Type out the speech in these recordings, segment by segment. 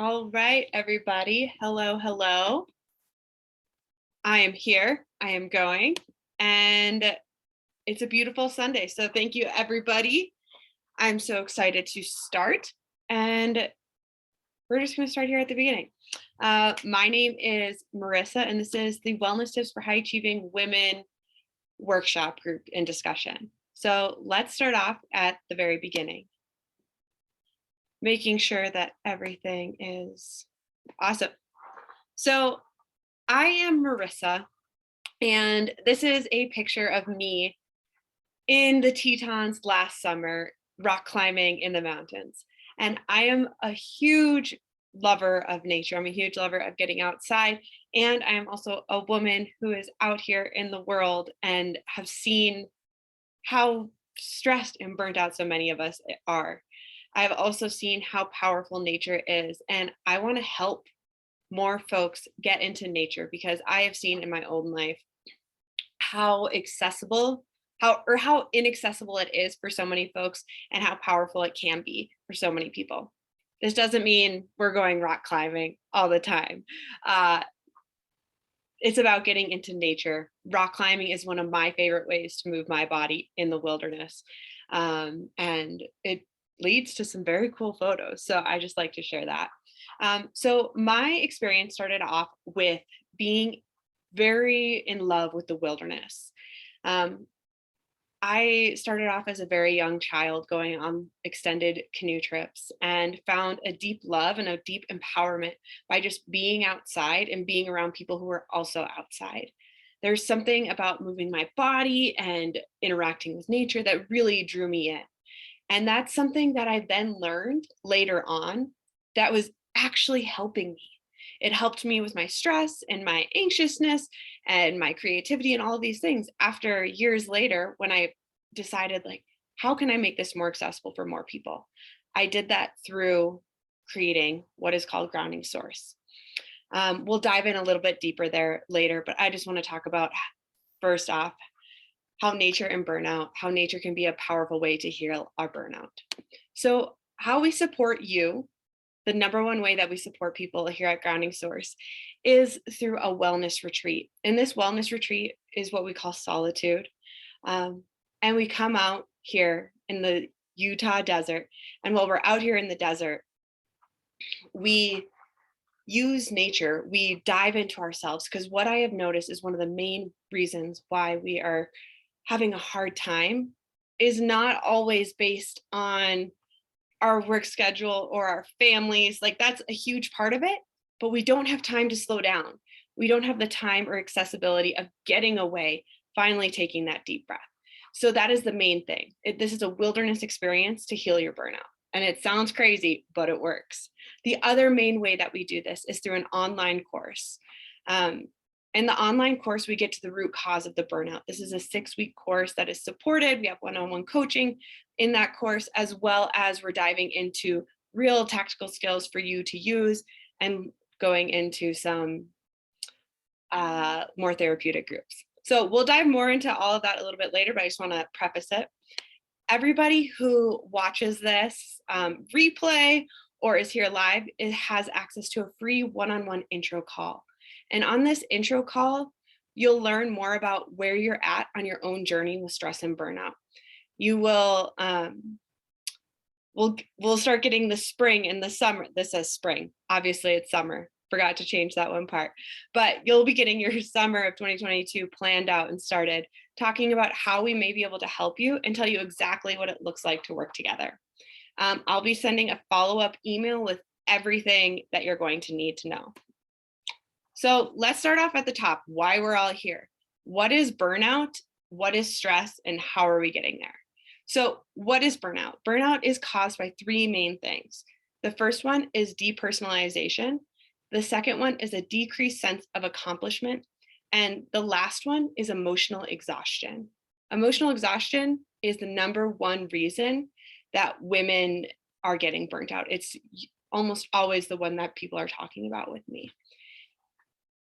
All right, everybody. Hello, hello. I am here. I am going. And it's a beautiful Sunday. So thank you, everybody. I'm so excited to start. And we're just going to start here at the beginning. My name is Marissa, and this is the Wellness Tips for High Achieving Women workshop group and discussion. So let's start off at the very beginning, making sure that everything is awesome. So I am Marissa, and this is a picture of me in the Tetons last summer, rock climbing in the mountains. And I am a huge lover of nature. I'm a huge lover of getting outside. And I am also a woman who is out here in the world and have seen how stressed and burnt out so many of us are. I've also seen how powerful nature is, and I want to help more folks get into nature because I have seen in my own life how accessible, how inaccessible it is for so many folks and how powerful it can be for so many people. This doesn't mean we're going rock climbing all the time. It's about getting into nature. Rock climbing is one of my favorite ways to move my body in the wilderness. And it leads to some very cool photos. So I just like to share that. So my experience started off with being very in love with the wilderness. I started off as a very young child going on extended canoe trips and found a deep love and a deep empowerment by just being outside and being around people who were also outside. There's something about moving my body and interacting with nature that really drew me in. And that's something that I then learned later on that was actually helping me. It helped me with my stress and my anxiousness and my creativity and all of these things after years later when I decided, like, how can I make this more accessible for more people? I did that through creating what is called Grounding Source. We'll dive in a little bit deeper there later, but I just want to talk about, first off, how nature and burnout, how nature can be a powerful way to heal our burnout. So how we support you, the number one way that we support people here at Grounding Source is through a wellness retreat. And this wellness retreat is what we call solitude. And we come out here in the Utah desert. And while we're out here in the desert, we use nature, we dive into ourselves, because what I have noticed is one of the main reasons why we are having a hard time is not always based on our work schedule or our families. Like, that's a huge part of it, but we don't have time to slow down. We don't have the time or accessibility of getting away, finally taking that deep breath. So that is the main thing. This is a wilderness experience to heal your burnout. And it sounds crazy, but it works. The other main way that we do this is through an online course. In the online course, we get to the root cause of the burnout. This is a 6-week course that is supported. We have one-on-one coaching in that course, as well as we're diving into real tactical skills for you to use and going into some more therapeutic groups. So we'll dive more into all of that a little bit later, but I just want to preface it. Everybody who watches this replay or is here live, it has access to a free one-on-one intro call. And on this intro call, you'll learn more about where you're at on your own journey with stress and burnout. You will, we'll start getting the spring and the summer. This says spring. Obviously, it's summer. Forgot to change that one part. But you'll be getting your summer of 2022 planned out and started, talking about how we may be able to help you and tell you exactly what it looks like to work together. I'll be sending a follow-up email with everything that you're going to need to know. So let's start off at the top, why we're all here. What is burnout? What is stress? And how are we getting there? So what is burnout? Burnout is caused by 3 main things. The first one is depersonalization. The second one is a decreased sense of accomplishment. And the last one is emotional exhaustion. Emotional exhaustion is the number one reason that women are getting burnt out. It's almost always the one that people are talking about with me.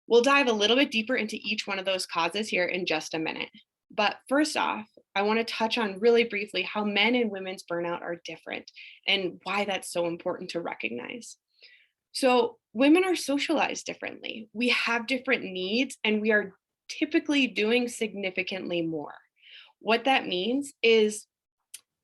We'll dive a little bit deeper into each one of those causes here in just a minute. But first off, I want to touch on really briefly how men and women's burnout are different and why that's so important to recognize. So women are socialized differently. We have different needs and we are typically doing significantly more. What that means is,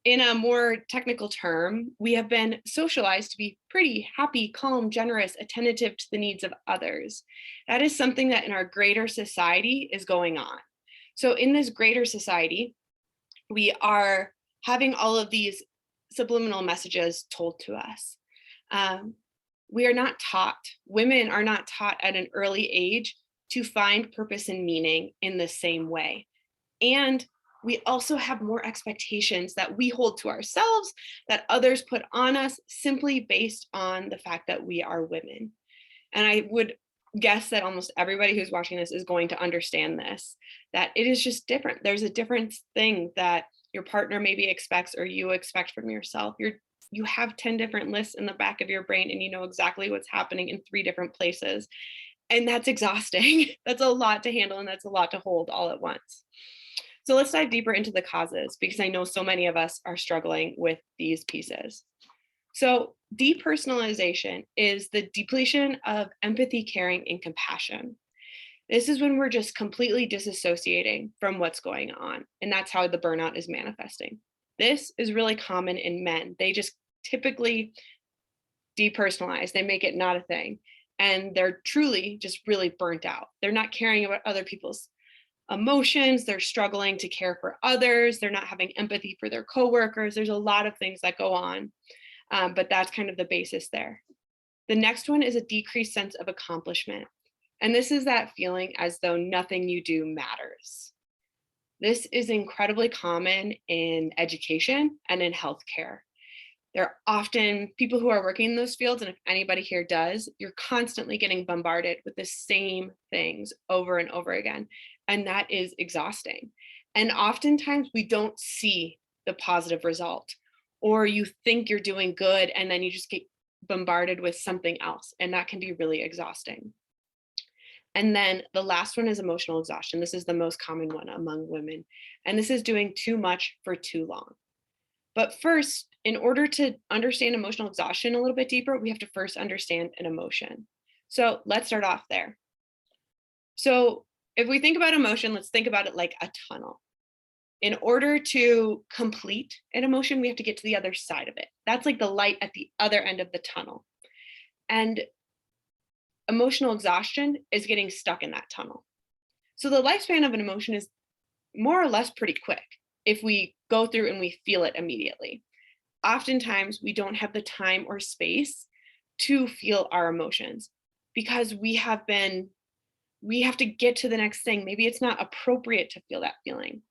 in a more technical term, we have been socialized to be pretty happy, calm, generous, attentive to the needs of others. That is something that in our greater society is going on. So, in this greater society, we are having all of these subliminal messages told to us. Um, we are not taught, women are not taught at an early age to find purpose and meaning in the same way. And we also have more expectations that we hold to ourselves, that others put on us simply based on the fact that we are women. And I would guess that almost everybody who's watching this is going to understand this, that it is just different. There's a different thing that your partner maybe expects or you expect from yourself. You have 10 different lists in the back of your brain and you know exactly what's happening in 3 different places. And that's exhausting. That's a lot to handle and that's a lot to hold all at once. So let's dive deeper into the causes because I know so many of us are struggling with these pieces. So, depersonalization is the depletion of empathy, caring, and compassion. This is when we're just completely disassociating from what's going on. And that's how the burnout is manifesting. This is really common in men. They just typically depersonalize, they make it not a thing. And they're truly just really burnt out. They're not caring about other people's emotions, they're struggling to care for others, they're not having empathy for their coworkers. There's a lot of things that go on, but that's kind of the basis there. The next one is a decreased sense of accomplishment. And this is that feeling as though nothing you do matters. This is incredibly common in education and in healthcare. There are often people who are working in those fields, and if anybody here does, you're constantly getting bombarded with the same things over and over again. And that is exhausting. And oftentimes we don't see the positive result, or you think you're doing good, and then you just get bombarded with something else. And that can be really exhausting. And then the last one is emotional exhaustion. This is the most common one among women. And this is doing too much for too long. But first, in order to understand emotional exhaustion a little bit deeper, we have to first understand an emotion. So let's start off there. So if we think about emotion, let's think about it like a tunnel. In order to complete an emotion, we have to get to the other side of it. That's like the light at the other end of the tunnel. And emotional exhaustion is getting stuck in that tunnel. So the lifespan of an emotion is more or less pretty quick if we go through and we feel it immediately. Oftentimes, we don't have the time or space to feel our emotions because we have to get to the next thing. Maybe it's not appropriate to feel that feeling.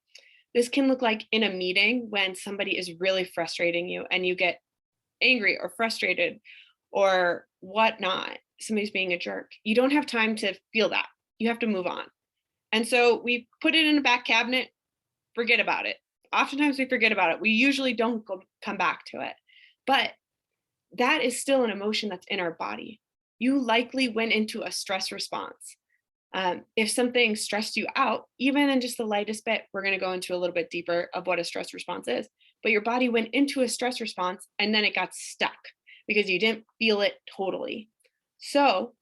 This can look like in a meeting when somebody is really frustrating you and you get angry or frustrated or whatnot. Somebody's being a jerk. You don't have time to feel that. You have to move on. And so we put it in a back cabinet, forget about it. Oftentimes we forget about it. We usually don't come back to it. But that is still an emotion that's in our body. You likely went into a stress response. If something stressed you out, even in just the lightest bit, we're going to go into a little bit deeper of what a stress response is. But your body went into a stress response and then it got stuck because you didn't feel it totally. So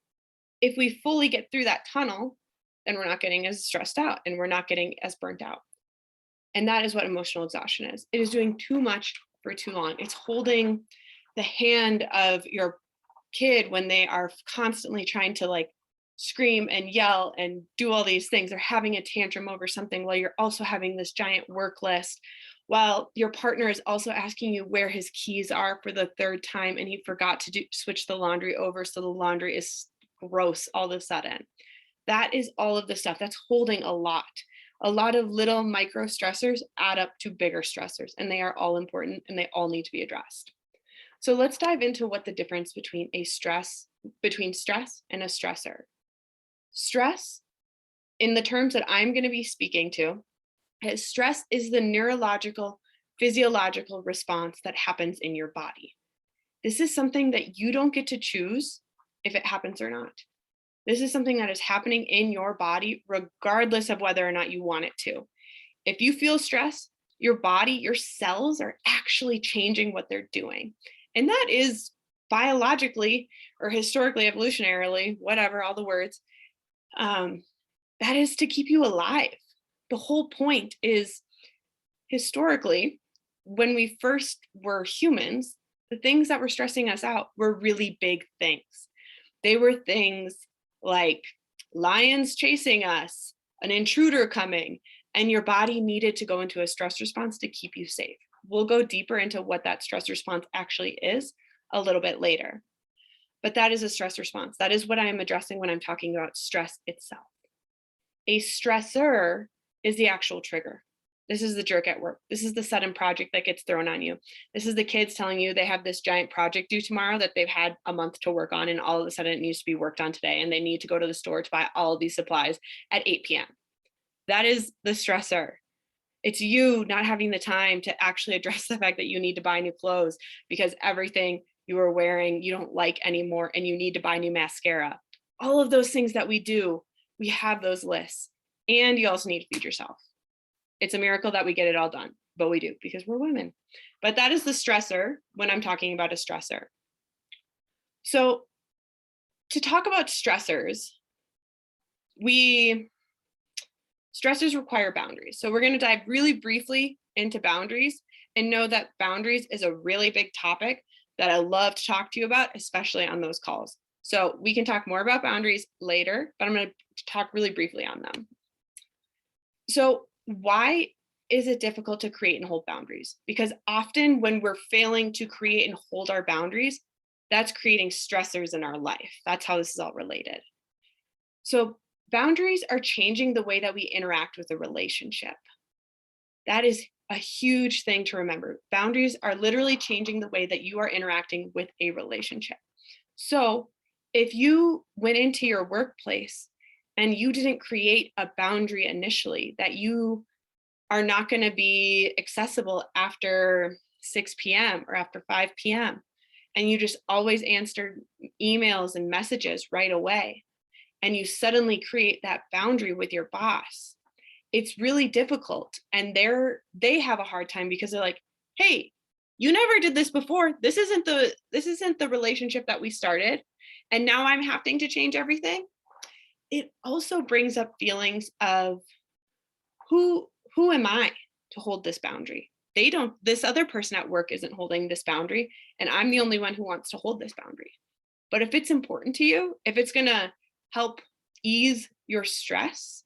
if we fully get through that tunnel, then we're not getting as stressed out and we're not getting as burnt out. And that is what emotional exhaustion is. It is doing too much for too long. It's holding the hand of your kid when they are constantly trying to like scream and yell and do all these things. They're having a tantrum over something while you're also having this giant work list, while your partner is also asking you where his keys are for the third time and he forgot to switch the laundry over, so the laundry is gross all of a sudden. That is all of the stuff that's holding a lot. A lot of little micro stressors add up to bigger stressors, and they are all important and they all need to be addressed. So let's dive into what the difference between stress and a stressor. Stress, in the terms that I'm going to be speaking to, is stress is the neurological, physiological response that happens in your body. This is something that you don't get to choose if it happens or not. This is something that is happening in your body, regardless of whether or not you want it to. If you feel stress, your body, your cells are actually changing what they're doing. And that is biologically or historically, evolutionarily, whatever, all the words, um, that is to keep you alive. The whole point is historically, when we first were humans, the things that were stressing us out were really big things. They were things like lions chasing us, an intruder coming, and your body needed to go into a stress response to keep you safe. We'll go deeper into what that stress response actually is a little bit later. But that is a stress response. That is what I am addressing when I'm talking about stress itself. A stressor is the actual trigger. This is the jerk at work. This is the sudden project that gets thrown on you. This is the kids telling you they have this giant project due tomorrow that they've had a month to work on, and all of a sudden it needs to be worked on today, and they need to go to the store to buy all of these supplies at 8 p.m. That is the stressor. It's you not having the time to actually address the fact that you need to buy new clothes because everything you are wearing you don't like anymore, and you need to buy new mascara. All of those things that we do, we have those lists. And you also need to feed yourself. It's a miracle that we get it all done, but we do because we're women. But that is the stressor when I'm talking about a stressor. So to talk about stressors, stressors require boundaries. So we're going to dive really briefly into boundaries and know that boundaries is a really big topic that I love to talk to you about, especially on those calls. So we can talk more about boundaries later, but I'm going to talk really briefly on them. So why is it difficult to create and hold boundaries? Because often when we're failing to create and hold our boundaries, that's creating stressors in our life. That's how this is all related. So boundaries are changing the way that we interact with a relationship. That is a huge thing to remember. Boundaries are literally changing the way that you are interacting with a relationship. So if you went into your workplace and you didn't create a boundary initially that you are not going to be accessible after 6 p.m. or after 5 p.m., and you just always answered emails and messages right away, and you suddenly create that boundary with your boss, it's really difficult. And they have a hard time because they're like, hey, you never did this before. This isn't the relationship that we started. And now I'm having to change everything. It also brings up feelings of who am I to hold this boundary? This other person at work isn't holding this boundary, and I'm the only one who wants to hold this boundary. But if it's important to you, if it's gonna help ease your stress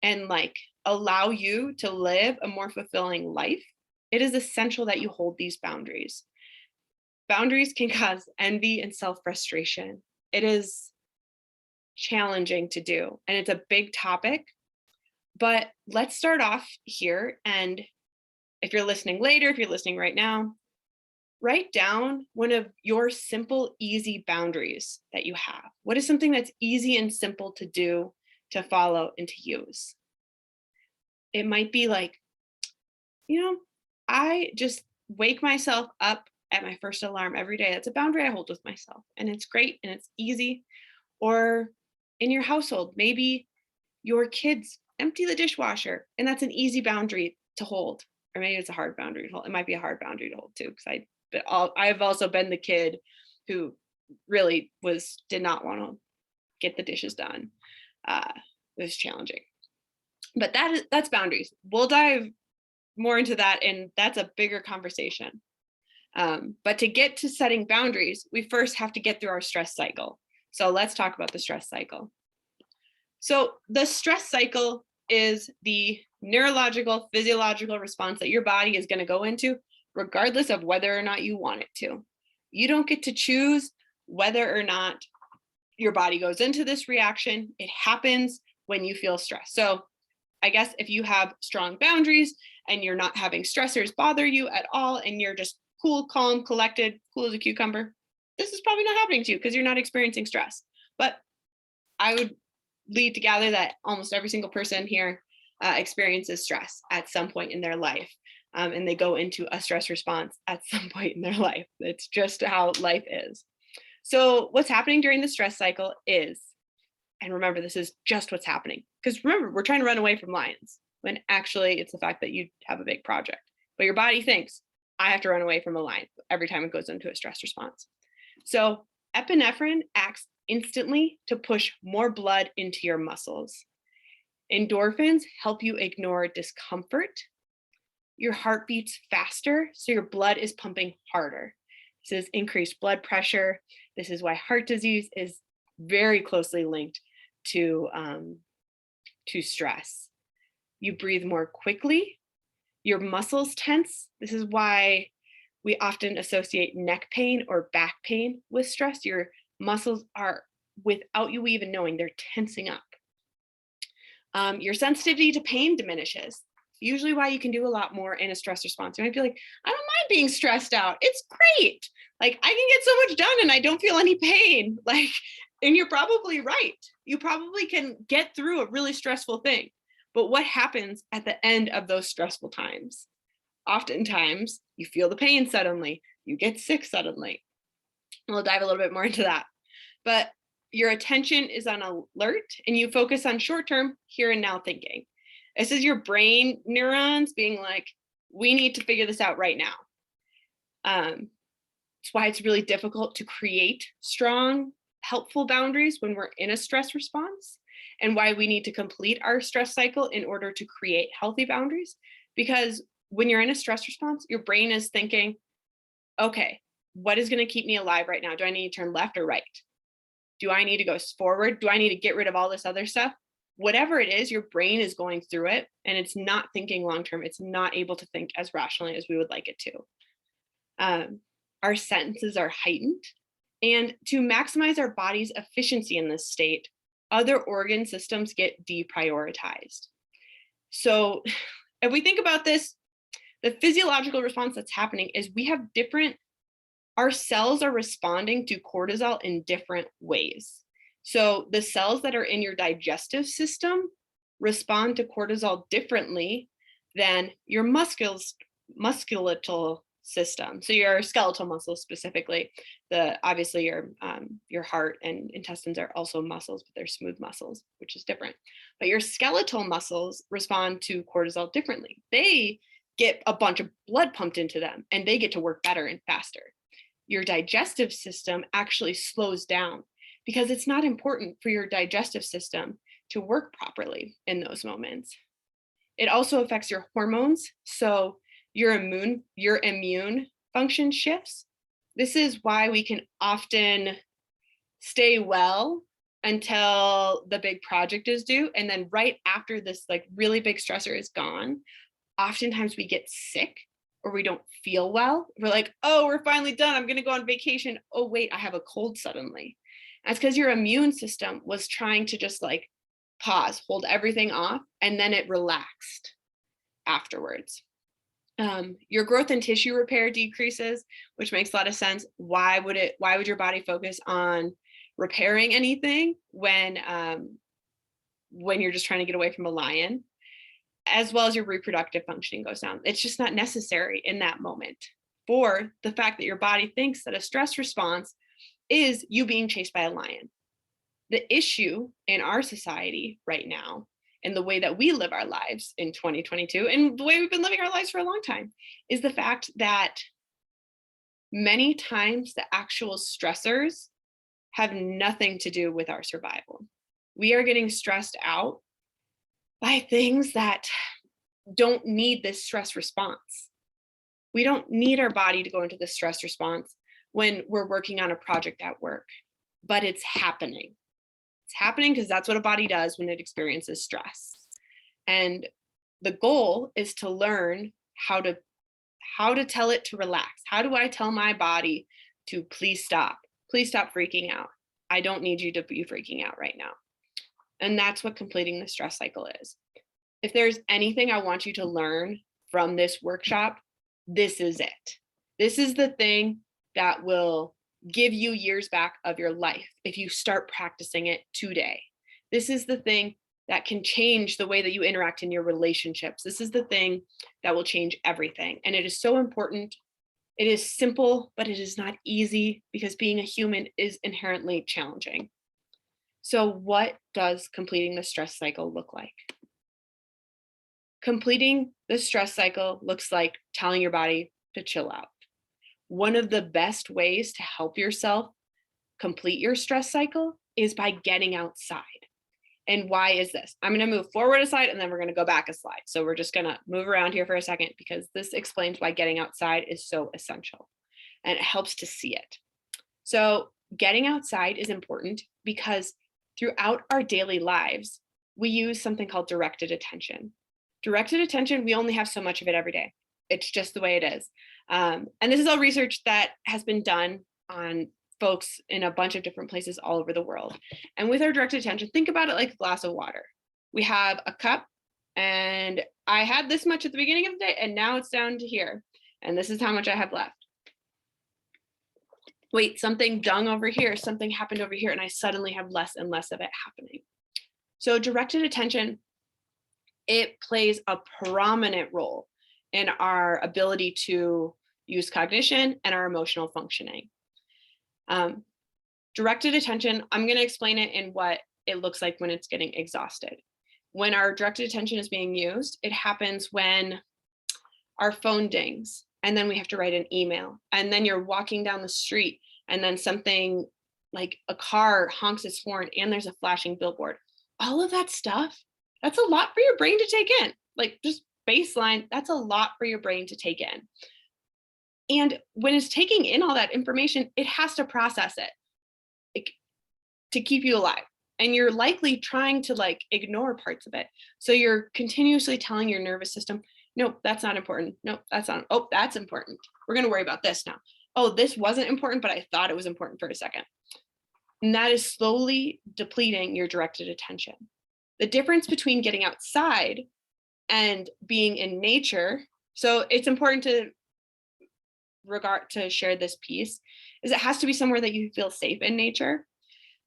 and like allow you to live a more fulfilling life, it is essential that you hold these boundaries. Boundaries can cause envy and self-frustration. It is challenging to do, and it's a big topic. But let's start off here. And if you're listening later, if you're listening right now, write down one of your simple, easy boundaries that you have. What is something that's easy and simple to do, to follow, and to use? It might be like, I just wake myself up at my first alarm every day. That's a boundary I hold with myself, and it's great and it's easy. Or in your household, maybe your kids empty the dishwasher, and that's an easy boundary to hold. Or maybe it's a hard boundary to hold. It might be a hard boundary to hold too, because I've also been the kid who really did not want to get the dishes done. It was challenging, but that's boundaries. We'll dive more into that, and that's a bigger conversation. But to get to setting boundaries, we first have to get through our stress cycle. So let's talk about the stress cycle. So the stress cycle is the neurological, physiological response that your body is going to go into, regardless of whether or not you want it to. You don't get to choose whether or not your body goes into this reaction. It happens when you feel stress. So I guess if you have strong boundaries and you're not having stressors bother you at all, and you're just cool, calm, collected, cool as a cucumber, this is probably not happening to you because you're not experiencing stress. But I would lead to gather that almost every single person here experiences stress at some point in their life. And they go into a stress response at some point in their life. It's just how life is. So what's happening during the stress cycle is, and remember, this is just what's happening. Because remember, we're trying to run away from lions, when actually it's the fact that you have a big project. But your body thinks, I have to run away from a lion every time it goes into a stress response. So epinephrine acts instantly to push more blood into your muscles. Endorphins help you ignore discomfort. Your heart beats faster, so your blood is pumping harder. This is increased blood pressure. This is why heart disease is very closely linked to stress. You breathe more quickly. Your muscles tense. This is why we often associate neck pain or back pain with stress. Your muscles are, without you even knowing, they're tensing up. Your sensitivity to pain diminishes. Usually why you can do a lot more in a stress response. You might be like, I don't mind being stressed out. It's great. Like I can get so much done and I don't feel any pain. Like, and you're probably right. You probably can get through a really stressful thing. But what happens at the end of those stressful times? Oftentimes you feel the pain suddenly, you get sick suddenly. We'll dive a little bit more into that. But your attention is on alert and you focus on short-term here and now thinking. This is your brain neurons being like, we need to figure this out right now. It's why it's really difficult to create strong, helpful boundaries when we're in a stress response, and why we need to complete our stress cycle in order to create healthy boundaries. Because when you're in a stress response, your brain is thinking, okay, what is going to keep me alive right now? Do I need to turn left or right? Do I need to go forward? Do I need to get rid of all this other stuff? Whatever it is, your brain is going through it and it's not thinking long-term. It's not able to think as rationally as we would like it to. Our senses are heightened. And to maximize our body's efficiency in this state, other organ systems get deprioritized. So if we think about this, the physiological response that's happening is our cells are responding to cortisol in different ways. So the cells that are in your digestive system respond to cortisol differently than your musculoskeletal system. So your skeletal muscles specifically, obviously your heart and intestines are also muscles, but they're smooth muscles, which is different. But your skeletal muscles respond to cortisol differently. They get a bunch of blood pumped into them and they get to work better and faster. Your digestive system actually slows down because it's not important for your digestive system to work properly in those moments. It also affects your hormones. So your immune function shifts. This is why we can often stay well until the big project is due. And then right after this like really big stressor is gone, oftentimes we get sick or we don't feel well. We're like, oh, we're finally done. I'm going to go on vacation. Oh, wait, I have a cold suddenly. That's because your immune system was trying to just like pause, hold everything off, and then it relaxed afterwards. Your growth and tissue repair decreases, which makes a lot of sense. Why would your body focus on repairing anything when you're just trying to get away from a lion? As well as your reproductive functioning goes down. It's just not necessary in that moment for the fact that your body thinks that a stress response is you being chased by a lion. The issue in our society right now and the way that we live our lives in 2022 and the way we've been living our lives for a long time is the fact that many times the actual stressors have nothing to do with our survival. We are getting stressed out by things that don't need this stress response. We don't need our body to go into the stress response when we're working on a project at work, but it's happening. It's happening because that's what a body does when it experiences stress. And the goal is to learn how to tell it to relax. How do I tell my body to please stop? Please stop freaking out. I don't need you to be freaking out right now. And that's what completing the stress cycle is. If there's anything I want you to learn from this workshop, this is it. This is the thing that will give you years back of your life if you start practicing it today. This is the thing that can change the way that you interact in your relationships. This is the thing that will change everything. And it is so important. It is simple, but it is not easy because being a human is inherently challenging. So what does completing the stress cycle look like? Completing the stress cycle looks like telling your body to chill out. One of the best ways to help yourself complete your stress cycle is by getting outside. And why is this? I'm going to move forward a slide and then we're going to go back a slide. So we're just going to move around here for a second because this explains why getting outside is so essential and it helps to see it. So getting outside is important because throughout our daily lives, we use something called directed attention. Directed attention, we only have so much of it every day. It's just the way it is. And this is all research that has been done on folks in a bunch of different places all over the world. And with our directed attention, think about it like a glass of water. We have a cup and I had this much at the beginning of the day and now it's down to here. And this is how much I have left. Wait, something done over here, something happened over here, and I suddenly have less and less of it happening. So directed attention, it plays a prominent role in our ability to use cognition and our emotional functioning. Directed attention, I'm going to explain it in what it looks like when it's getting exhausted. When our directed attention is being used, it happens when our phone dings and then we have to write an email, and then you're walking down the street and then something like a car honks its horn and there's a flashing billboard. All of that stuff, that's a lot for your brain to take in. Like just baseline, that's a lot for your brain to take in. And when it's taking in all that information, it has to process it like, to keep you alive. And you're likely trying to like ignore parts of it. So you're continuously telling your nervous system, nope, that's not important. Nope, that's not. Oh, that's important. We're going to worry about this now. Oh, this wasn't important, but I thought it was important for a second. And that is slowly depleting your directed attention. The difference between getting outside and being in nature. So it's important to share this piece is it has to be somewhere that you feel safe in nature.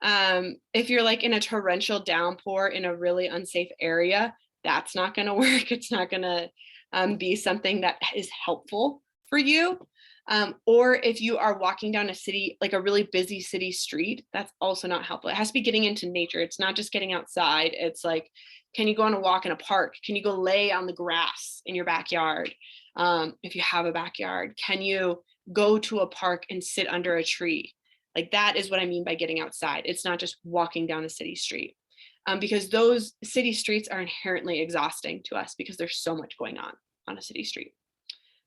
If you're like in a torrential downpour in a really unsafe area, that's not going to work. It's not going to be something that is helpful for you. Or if you are walking down a city, like a really busy city street, that's also not helpful. It has to be getting into nature. It's not just getting outside. It's like, can you go on a walk in a park? Can you go lay on the grass in your backyard? If you have a backyard, can you go to a park and sit under a tree? Like that is what I mean by getting outside. It's not just walking down a city street, because those city streets are inherently exhausting to us because there's so much going on a city street.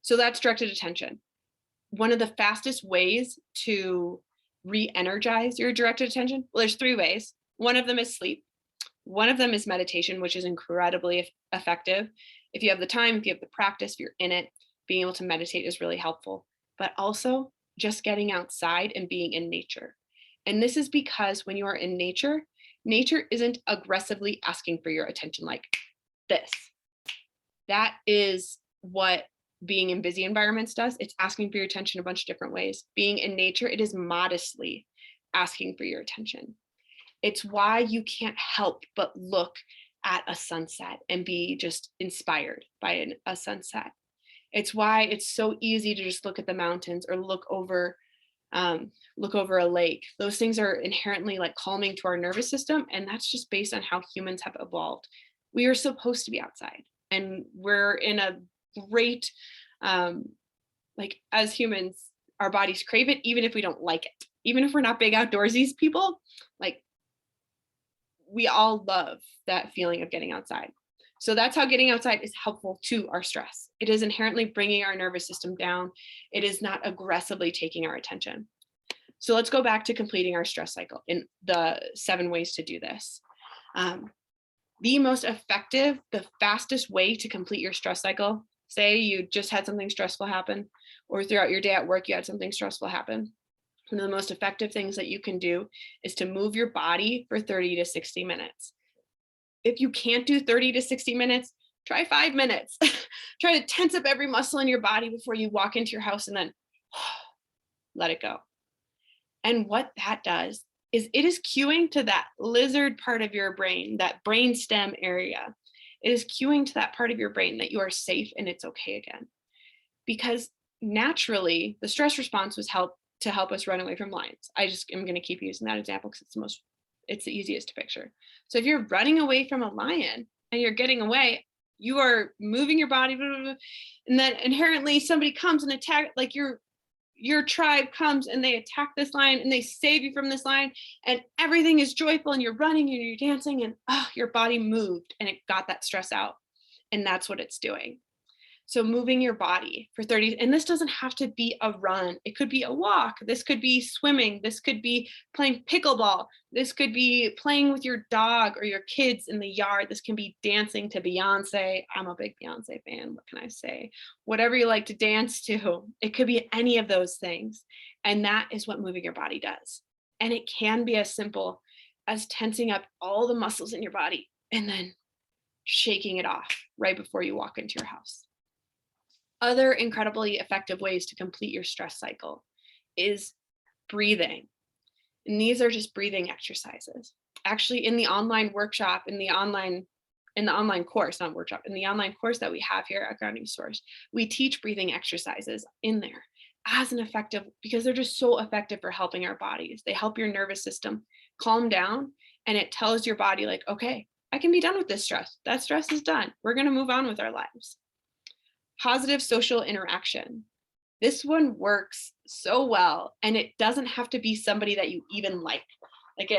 So that's directed attention. One of the fastest ways to re-energize your directed attention, well, there's 3 ways. One of them is sleep. One of them is meditation, which is incredibly effective. If you have the time, if you have the practice, if you're in it, being able to meditate is really helpful. But also just getting outside and being in nature. And this is because when you are in nature, nature isn't aggressively asking for your attention like this. That is what being in busy environments does. It's asking for your attention a bunch of different ways. Being in nature, it is modestly asking for your attention. It's why you can't help but look at a sunset and be just inspired by a sunset. It's why it's so easy to just look at the mountains or look over a lake. Those things are inherently like calming to our nervous system. And that's just based on how humans have evolved. We are supposed to be outside and we're in a great, like as humans, our bodies crave it, even if we don't like it. Even if we're not big outdoorsy people, like we all love that feeling of getting outside. So that's how getting outside is helpful to our stress. It is inherently bringing our nervous system down. It is not aggressively taking our attention. So let's go back to completing our stress cycle in the 7 ways to do this. The most effective, the fastest way to complete your stress cycle, say you just had something stressful happen, or throughout your day at work, you had something stressful happen. One of the most effective things that you can do is to move your body for 30 to 60 minutes. If you can't do 30 to 60 minutes, try 5 minutes. Try to tense up every muscle in your body before you walk into your house and then let it go. And what that does is it is cueing to that lizard part of your brain, that brainstem area. It is cueing to that part of your brain that you are safe and it's okay again. Because naturally, the stress response was to help us run away from lions. I just am going to keep using that example because it's the easiest to picture. So if you're running away from a lion and you're getting away, you are moving your body, blah, blah, blah, and then inherently somebody comes and attack, like you're your tribe comes and they attack this lion and they save you from this lion, and everything is joyful and you're running and you're dancing and your body moved and it got that stress out. And that's what it's doing. So moving your body for 30, and this doesn't have to be a run. It could be a walk. This could be swimming. This could be playing pickleball. This could be playing with your dog or your kids in the yard. This can be dancing to Beyonce. I'm a big Beyonce fan. What can I say? Whatever you like to dance to, it could be any of those things. And that is what moving your body does. And it can be as simple as tensing up all the muscles in your body and then shaking it off right before you walk into your house. Other incredibly effective ways to complete your stress cycle is breathing. And these are just breathing exercises. Actually, in the online workshop, in the online course, not workshop, in the online course that we have here at Grounding Source, we teach breathing exercises in there as an effective, because they're just so effective for helping our bodies. They help your nervous system calm down, and it tells your body like, okay, I can be done with this stress. That stress is done. We're going to move on with our lives. Positive social interaction. This one works so well, and it doesn't have to be somebody that you even like. Like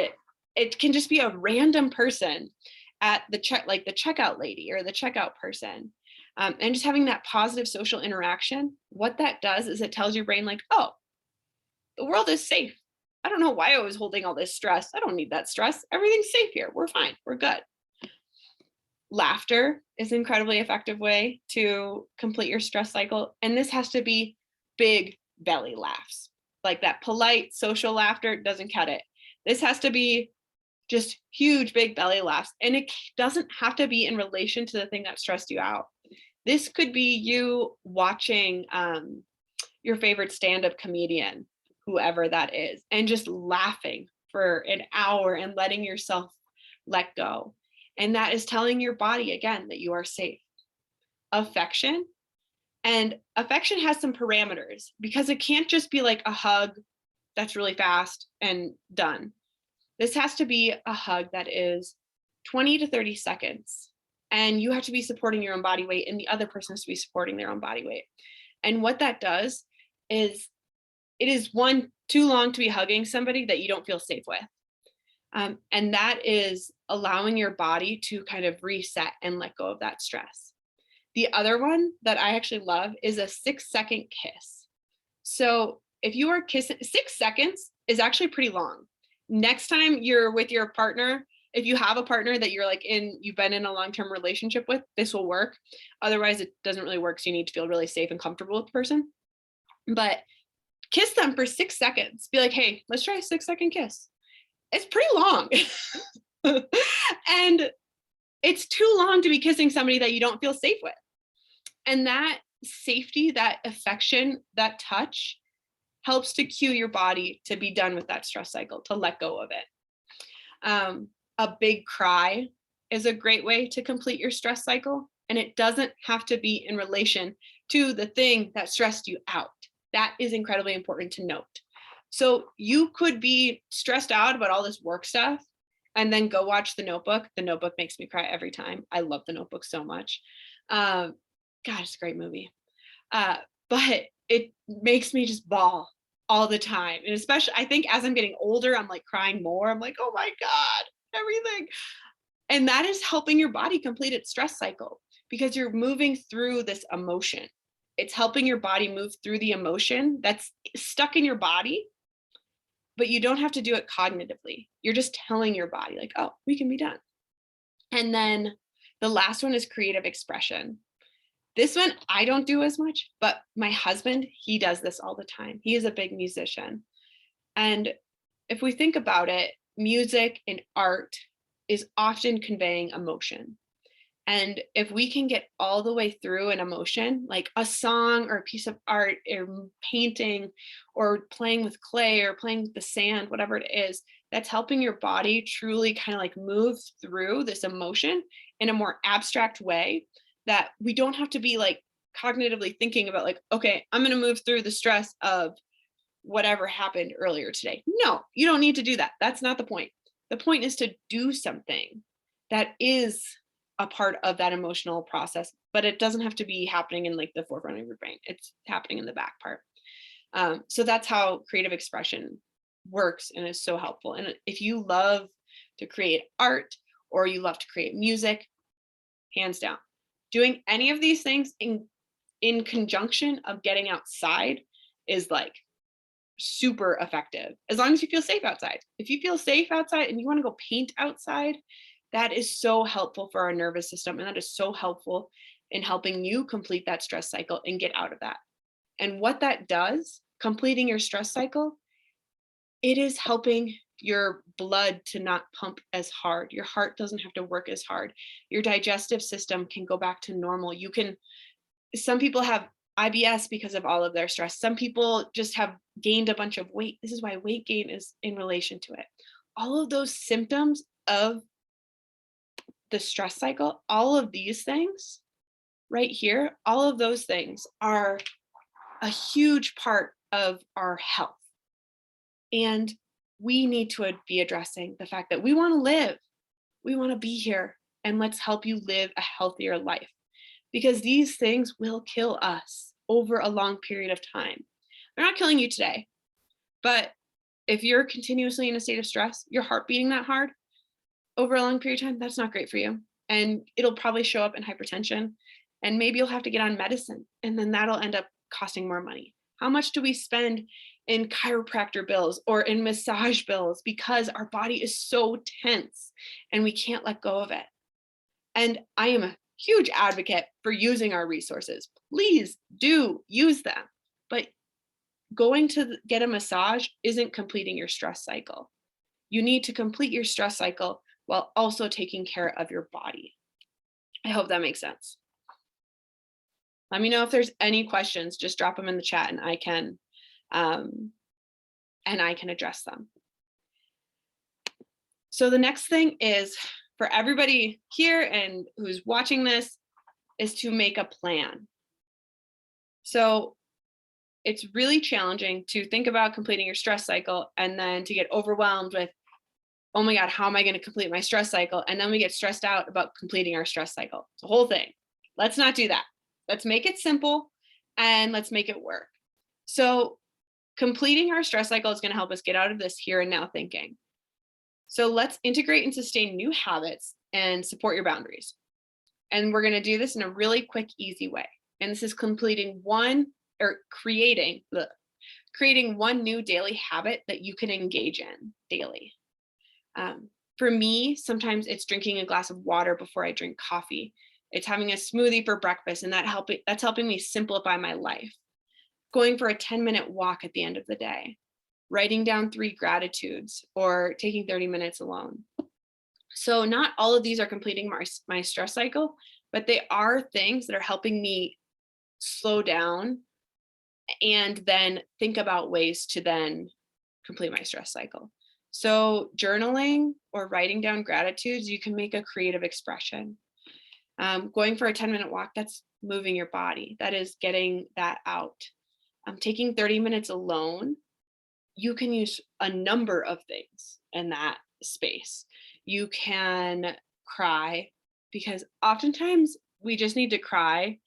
it can just be a random person at the like the checkout lady or the checkout person. And just having that positive social interaction, what that does is it tells your brain like, oh, the world is safe. I don't know why I was holding all this stress. I don't need that stress. Everything's safe here. We're fine. We're good. Laughter is an incredibly effective way to complete your stress cycle. And this has to be big belly laughs. Like that polite social laughter doesn't cut it. This has to be just huge, big belly laughs. And it doesn't have to be in relation to the thing that stressed you out. This could be you watching your favorite stand-up comedian, whoever that is, and just laughing for an hour and letting yourself let go. And that is telling your body again that you are safe. Affection. And affection has some parameters because it can't just be like a hug that's really fast and done. This has to be a hug that is 20 to 30 seconds. And you have to be supporting your own body weight, and the other person has to be supporting their own body weight. And what that does is it is too long to be hugging somebody that you don't feel safe with. And that is allowing your body to kind of reset and let go of that stress. The other one that I actually love is a 6-second kiss. So if you are kissing, 6 seconds is actually pretty long. Next time you're with your partner, if you have a partner that you've been in a long-term relationship with, this will work. Otherwise, it doesn't really work. So you need to feel really safe and comfortable with the person. But kiss them for 6 seconds. Be like, hey, let's try a 6-second kiss. It's pretty long. And it's too long to be kissing somebody that you don't feel safe with. And that safety, that affection, that touch helps to cue your body to be done with that stress cycle, to let go of it. A big cry is a great way to complete your stress cycle. And it doesn't have to be in relation to the thing that stressed you out. That is incredibly important to note. So you could be stressed out about all this work stuff and then go watch The Notebook. The Notebook makes me cry every time. I love The Notebook so much. God, it's a great movie. But it makes me just bawl all the time. And especially, I think as I'm getting older, I'm like crying more. I'm like, oh my God, everything. And that is helping your body complete its stress cycle because you're moving through this emotion. It's helping your body move through the emotion that's stuck in your body, but you don't have to do it cognitively. You're just telling your body like, oh, we can be done. And then the last one is creative expression. This one I don't do as much, but my husband, he does this all the time. He is a big musician. And if we think about it, music and art is often conveying emotion. And if we can get all the way through an emotion, like a song or a piece of art or painting or playing with clay or playing with the sand, whatever it is, that's helping your body truly kind of like move through this emotion in a more abstract way that we don't have to be like cognitively thinking about like, okay, I'm going to move through the stress of whatever happened earlier today. No, you don't need to do that. That's not the point. The point is to do something that is a part of that emotional process, but it doesn't have to be happening in like the forefront of your brain. It's happening in the back part. So that's how creative expression works and is so helpful. And if you love to create art or you love to create music, hands down, doing any of these things in conjunction of getting outside is like super effective, as long as you feel safe outside. If you feel safe outside and you want to go paint outside, that is so helpful for our nervous system. And that is so helpful in helping you complete that stress cycle and get out of that. And what that does, completing your stress cycle, it is helping your blood to not pump as hard. Your heart doesn't have to work as hard. Your digestive system can go back to normal. Some people have IBS because of all of their stress. Some people just have gained a bunch of weight. This is why weight gain is in relation to it. All of those symptoms of the stress cycle, all of these things right here, all of those things are a huge part of our health. And we need to be addressing the fact that we want to live, we want to be here, and let's help you live a healthier life, because these things will kill us over a long period of time. They're not killing you today, but if you're continuously in a state of stress, your heart beating that hard over a long period of time, that's not great for you. And it'll probably show up in hypertension, and maybe you'll have to get on medicine, and then that'll end up costing more money. How much do we spend in chiropractor bills or in massage bills because our body is so tense and we can't let go of it? And I am a huge advocate for using our resources. Please do use them. But going to get a massage isn't completing your stress cycle. You need to complete your stress cycle while also taking care of your body. I hope that makes sense. Let me know if there's any questions. Just drop them in the chat and I can address them. So the next thing is for everybody here and who's watching this is to make a plan. So it's really challenging to think about completing your stress cycle and then to get overwhelmed with, oh my God, how am I going to complete my stress cycle? And then we get stressed out about completing our stress cycle. It's a whole thing. Let's not do that. Let's make it simple and let's make it work. So completing our stress cycle is going to help us get out of this here and now thinking. So let's integrate and sustain new habits and support your boundaries. And we're going to do this in a really quick, easy way. And this is creating one new daily habit that you can engage in daily. For me, sometimes it's drinking a glass of water before I drink coffee. It's having a smoothie for breakfast, and that's helping me simplify my life. Going for a 10-minute walk at the end of the day, writing down 3 gratitudes, or taking 30 minutes alone. So not all of these are completing my stress cycle, but they are things that are helping me slow down and then think about ways to then complete my stress cycle. So journaling or writing down gratitudes, you can make a creative expression. Going for a 10-minute walk, that's moving your body. That is getting that out. Taking 30 minutes alone, you can use a number of things in that space. You can cry, because oftentimes we just need to cry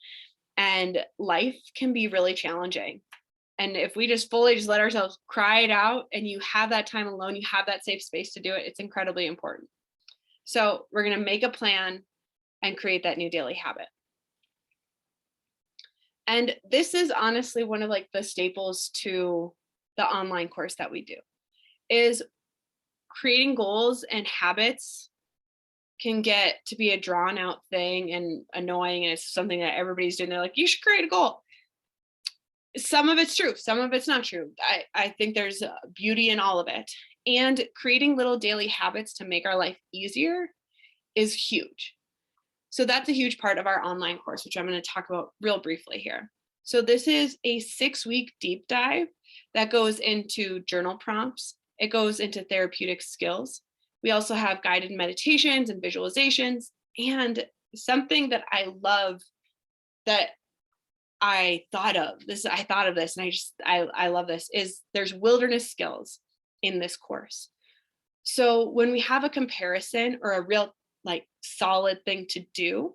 and life can be really challenging. And if we just fully let ourselves cry it out and you have that time alone, you have that safe space to do it, it's incredibly important. So we're going to make a plan and create that new daily habit. And this is honestly one of the staples to the online course that we do, is creating goals and habits can get to be a drawn out thing and annoying. And it's something that everybody's doing. They're like, you should create a goal. Some of it's true. Some of it's not true. I think there's beauty in all of it. And creating little daily habits to make our life easier is huge. So that's a huge part of our online course, which I'm going to talk about real briefly here. So this is a 6-week deep dive that goes into journal prompts. It goes into therapeutic skills. We also have guided meditations and visualizations. And something that I love that I thought of this and I love this, is there's wilderness skills in this course. So when we have a comparison or a real solid thing to do,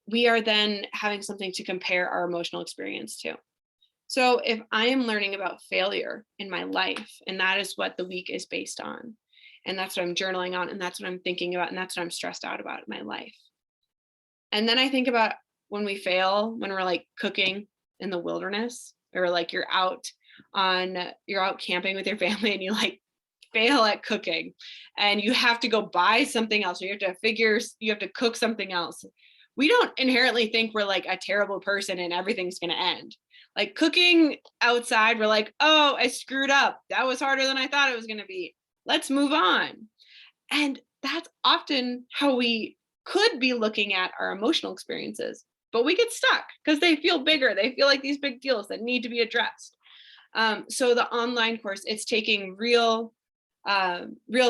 we are then having something to compare our emotional experience to. So if I am learning about failure in my life, and that is what the week is based on, and that's what I'm journaling on, and that's what I'm thinking about, and that's what I'm stressed out about in my life. And then I think about when we fail, when we're like cooking in the wilderness, or like you're out camping with your family and you like fail at cooking and you have to go buy something else, or you have to cook something else. We don't inherently think we're like a terrible person and everything's going to end. Like cooking outside, we're like, oh, I screwed up. That was harder than I thought it was going to be. Let's move on. And that's often how we could be looking at our emotional experiences, but we get stuck because they feel bigger. They feel like these big deals that need to be addressed. So the online course, it's taking real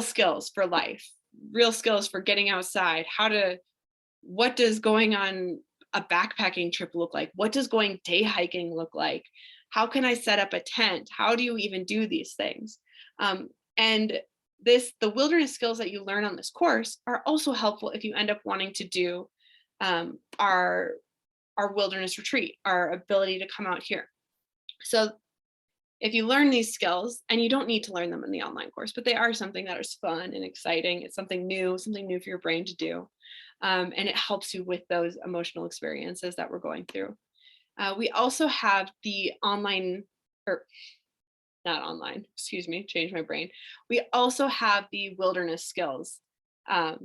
skills for life, real skills for getting outside, what does going on a backpacking trip look like? What does going day hiking look like? How can I set up a tent? How do you even do these things? And the wilderness skills that you learn on this course are also helpful if you end up wanting to do our wilderness retreat, our ability to come out here. So if you learn these skills, and you don't need to learn them in the online course, but they are something that is fun and exciting. It's something new for your brain to do. And it helps you with those emotional experiences that we're going through. We also have the online, or not online, excuse me, change my brain. We also have the wilderness skills, the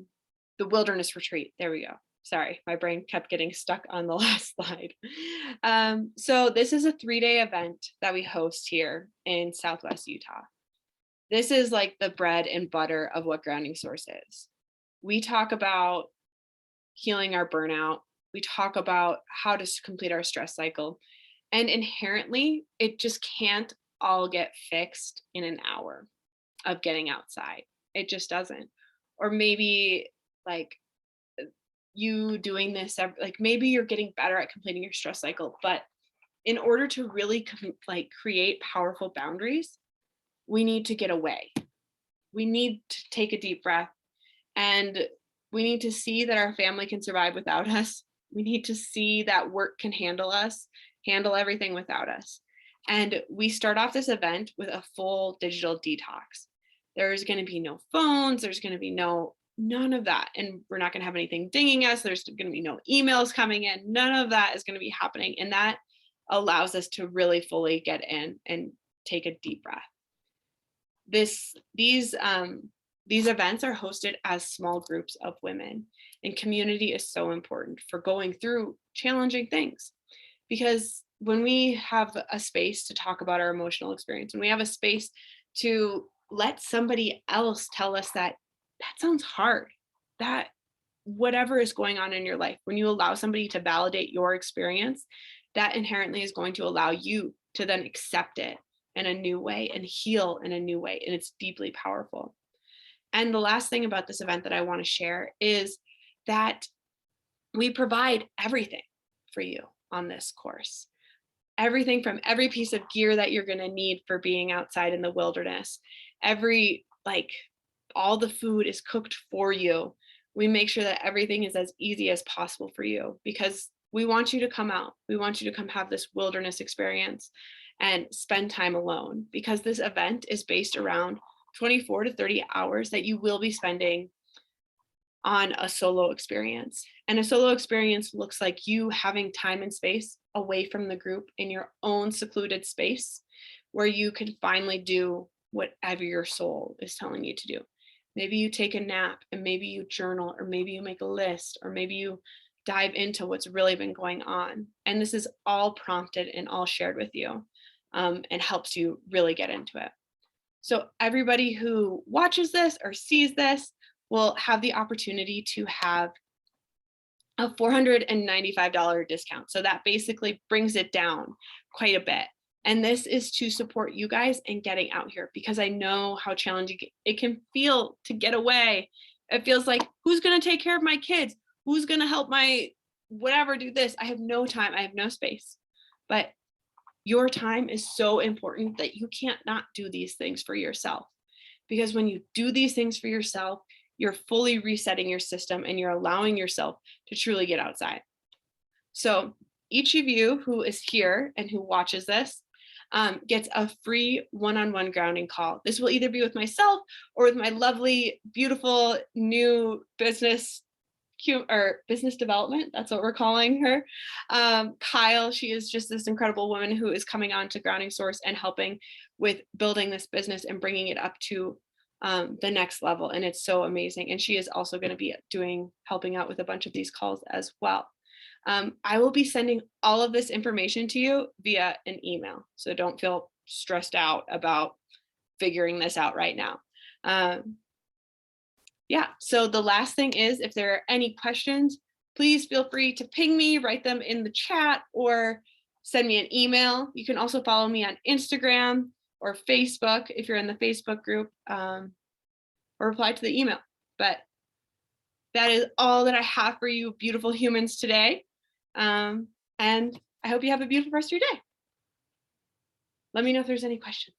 wilderness retreat. There we go. Sorry, my brain kept getting stuck on the last slide. So this is a 3-day event that we host here in Southwest Utah. This is like the bread and butter of what Grounding Source is. We talk about healing our burnout. We talk about how to complete our stress cycle. And inherently, it just can't all get fixed in an hour of getting outside. It just doesn't. Or maybe like you doing this, like maybe you're getting better at completing your stress cycle, but in order to really create powerful boundaries, we need to get away. We need to take a deep breath, and we need to see that our family can survive without us. We need to see that work can handle everything without us. And we start off this event with a full digital detox. There's going to be no phones. There's going to be none of that. And we're not going to have anything dinging us. There's going to be no emails coming in. None of that is going to be happening. And that allows us to really fully get in and take a deep breath. These events are hosted as small groups of women, and community is so important for going through challenging things. Because when we have a space to talk about our emotional experience, when we have a space to let somebody else tell us that sounds hard, that whatever is going on in your life, when you allow somebody to validate your experience, that inherently is going to allow you to then accept it in a new way and heal in a new way. And it's deeply powerful. And the last thing about this event that I want to share is that we provide everything for you on this course. Everything from every piece of gear that you're going to need for being outside in the wilderness, all the food is cooked for you. We make sure that everything is as easy as possible for you, because we want you to come out. We want you to come have this wilderness experience and spend time alone, because this event is based around 24 to 30 hours that you will be spending on a solo experience. And a solo experience looks like you having time and space away from the group in your own secluded space, where you can finally do whatever your soul is telling you to do. Maybe you take a nap, and maybe you journal, or maybe you make a list, or maybe you dive into what's really been going on. And this is all prompted and all shared with you, and helps you really get into it. So everybody who watches this or sees this will have the opportunity to have a $495 discount. So that basically brings it down quite a bit. And this is to support you guys in getting out here, because I know how challenging it can feel to get away. It feels like, who's going to take care of my kids? Who's going to help my whatever do this? I have no time. I have no space. But your time is so important that you can't not do these things for yourself. Because when you do these things for yourself, you're fully resetting your system and you're allowing yourself to truly get outside. So each of you who is here and who watches this gets a free one-on-one grounding call. This will either be with myself or with my lovely, beautiful new business development. That's what we're calling her. Kyle, she is just this incredible woman who is coming on to Grounding Source and helping with building this business and bringing it up to the next level. And it's so amazing. And she is also going to be helping out with a bunch of these calls as well. I will be sending all of this information to you via an email. So don't feel stressed out about figuring this out right now. Yeah, so the last thing is, if there are any questions, please feel free to ping me, write them in the chat, or send me an email. You can also follow me on Instagram or Facebook if you're in the Facebook group, or reply to the email. But that is all that I have for you beautiful humans today. And I hope you have a beautiful rest of your day. Let me know if there's any questions.